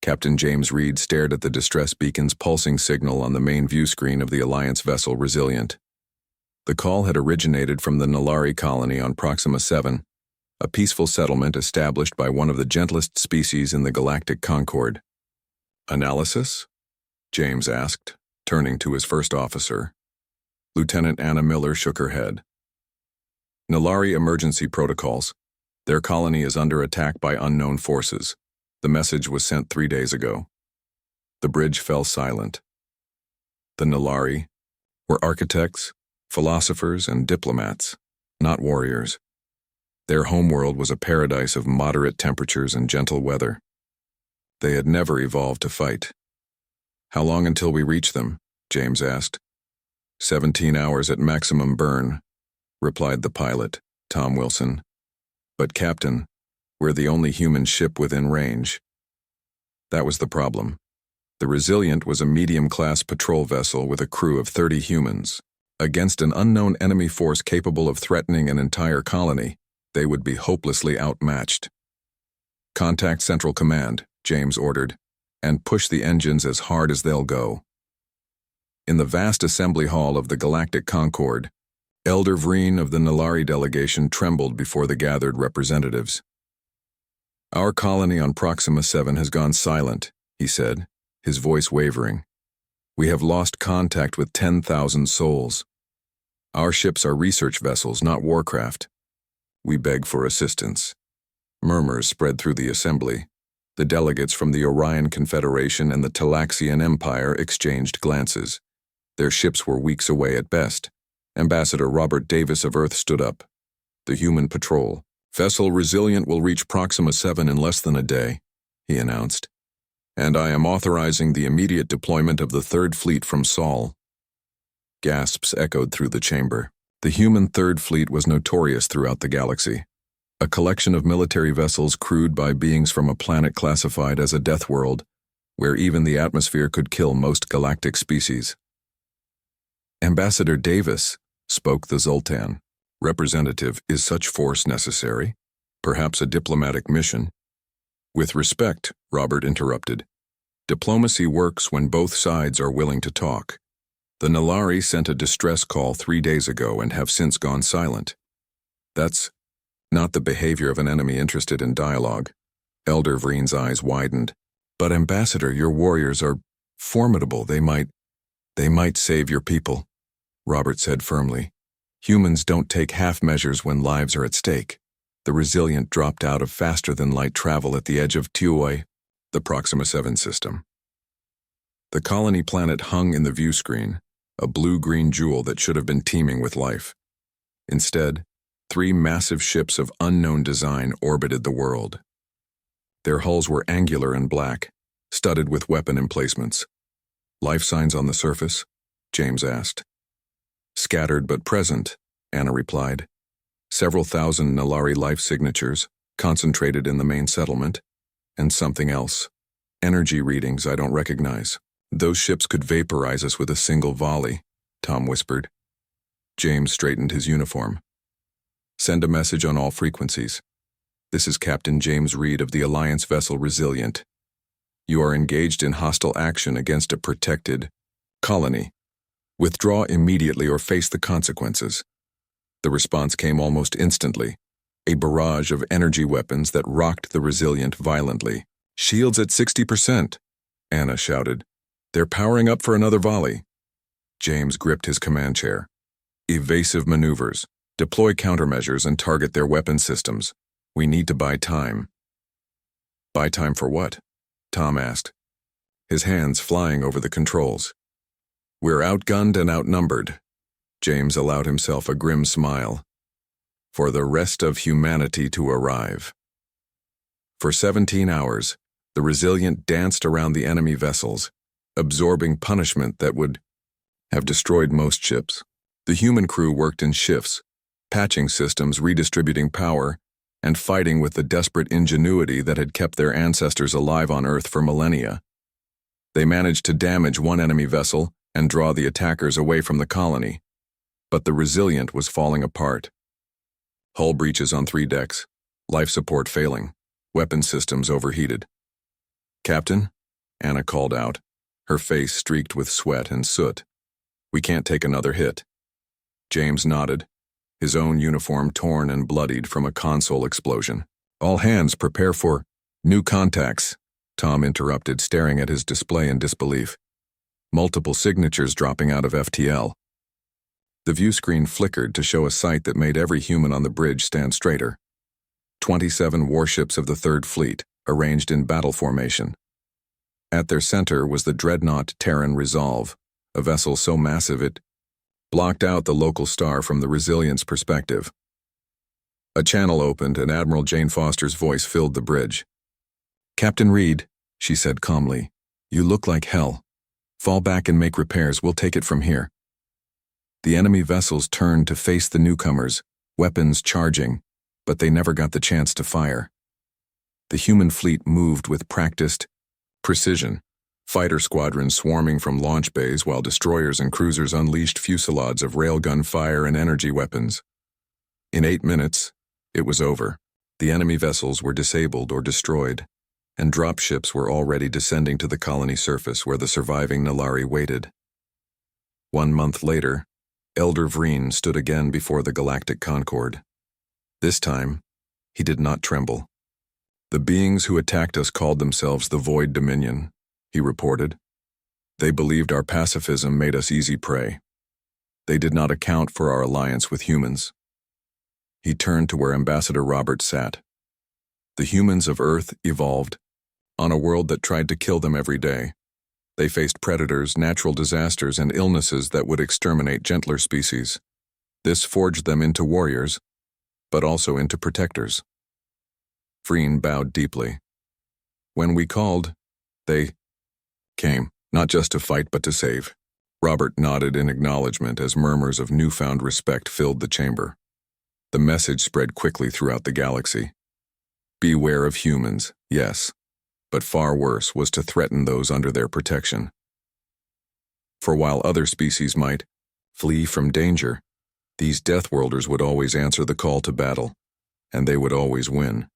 Captain James Reed stared at the distress beacon's pulsing signal on the main view screen of the Alliance vessel Resilient. The call had originated from the Nalari colony on Proxima 7, a peaceful settlement established by one of the gentlest species in the galactic Concord. "Analysis?" James asked, turning to his first officer. Lieutenant Anna Miller shook her head. "Nalari emergency protocols. Their colony is under attack by unknown forces. The message was sent 3 days ago." The bridge fell silent. The Nalari were architects, philosophers, and diplomats, not warriors. Their homeworld was a paradise of moderate temperatures and gentle weather. They had never evolved to fight. "How long until we reach them?" James asked. 17 hours at maximum burn," replied the pilot, Tom Wilson. "But Captain, we're the only human ship within range." That was the problem. The Resilient was a medium-class patrol vessel with a crew of 30 humans. Against an unknown enemy force capable of threatening an entire colony, they would be hopelessly outmatched. "Contact Central Command," James ordered, "and push the engines as hard as they'll go." In the vast assembly hall of the Galactic Concord, Elder Vreen of the Nalari delegation trembled before the gathered representatives. "Our colony on Proxima 7 has gone silent," he said, his voice wavering. "We have lost contact with 10,000 souls. Our ships are research vessels, not warcraft. We beg for assistance." Murmurs spread through the assembly. The delegates from the Orion Confederation and the Talaxian Empire exchanged glances. Their ships were weeks away at best. Ambassador Robert Davis of Earth stood up. "The human patrol. Vessel Resilient will reach Proxima 7 in less than a day," he announced. "And I am authorizing the immediate deployment of the Third Fleet from Sol." Gasps echoed through the chamber. The human Third Fleet was notorious throughout the galaxy. A collection of military vessels crewed by beings from a planet classified as a death world, where even the atmosphere could kill most galactic species. "Ambassador Davis," spoke the Zoltan. "Representative, is such force necessary? Perhaps a diplomatic mission?" "With respect," Robert interrupted. "Diplomacy works when both sides are willing to talk. The Nalari sent a distress call 3 days ago and have since gone silent. That's not the behavior of an enemy interested in dialogue." Elder Vreen's eyes widened. "But Ambassador, your warriors are formidable. They might save your people," Robert said firmly. "Humans don't take half measures when lives are at stake." The Resilient dropped out of faster-than-light travel at the edge of Tuoi, the Proxima 7 system. The colony planet hung in the view screen, a blue-green jewel that should have been teeming with life. Instead, 3 massive ships of unknown design orbited the world. Their hulls were angular and black, studded with weapon emplacements. "Life signs on the surface?" James asked. "Scattered but present," Anna replied. "Several thousand Nalari life signatures, concentrated in the main settlement, and something else. Energy readings I don't recognize. Those ships could vaporize us with a single volley," Tom whispered. James straightened his uniform. "Send a message on all frequencies. This is Captain James Reed of the Alliance vessel Resilient. You are engaged in hostile action against a protected colony. Withdraw immediately or face the consequences." The response came almost instantly, a barrage of energy weapons that rocked the Resilient violently. "Shields at 60%, Anna shouted. "They're powering up for another volley." James gripped his command chair. "Evasive maneuvers. Deploy countermeasures and target their weapon systems. We need to buy time." "Buy time for what?" Tom asked, his hands flying over the controls. "We're outgunned and outnumbered." James allowed himself a grim smile. "For the rest of humanity to arrive." For 17 hours, the Resilient danced around the enemy vessels, absorbing punishment that would have destroyed most ships. The human crew worked in shifts, patching systems, redistributing power, and fighting with the desperate ingenuity that had kept their ancestors alive on Earth for millennia. They managed to damage one enemy vessel and draw the attackers away from the colony. But the Resilient was falling apart. Hull breaches on 3 decks, life support failing, weapon systems overheated. "Captain," Anna called out, her face streaked with sweat and soot. "We can't take another hit." James nodded, his own uniform torn and bloodied from a console explosion. "All hands prepare for new contacts," Tom interrupted, staring at his display in disbelief. Multiple signatures dropping out of FTL. The view screen flickered to show a sight that made every human on the bridge stand straighter. 27 warships of the Third Fleet, arranged in battle formation. At their center was the dreadnought Terran Resolve, a vessel so massive it blocked out the local star from the Resilience perspective. A channel opened and Admiral Jane Foster's voice filled the bridge. "Captain Reed," she said calmly, "you look like hell. Fall back and make repairs, we'll take it from here." The enemy vessels turned to face the newcomers, weapons charging, but they never got the chance to fire. The human fleet moved with practiced precision, fighter squadrons swarming from launch bays while destroyers and cruisers unleashed fusillades of railgun fire and energy weapons. In 8 minutes, it was over. The enemy vessels were disabled or destroyed, and dropships were already descending to the colony surface where the surviving Nalari waited. 1 month later, Elder Vreen stood again before the Galactic Concord. This time, he did not tremble. "The beings who attacked us called themselves the Void Dominion," he reported. "They believed our pacifism made us easy prey. They did not account for our alliance with humans." He turned to where Ambassador Roberts sat. "The humans of Earth evolved on a world that tried to kill them every day. They faced predators, natural disasters, and illnesses that would exterminate gentler species. This forged them into warriors, but also into protectors." Vreen bowed deeply. "When we called, they came, not just to fight but to save." Robert nodded in acknowledgement as murmurs of newfound respect filled the chamber. The message spread quickly throughout the galaxy. Beware of humans, yes, but far worse was to threaten those under their protection. For while other species might flee from danger, these Deathworlders would always answer the call to battle, and they would always win.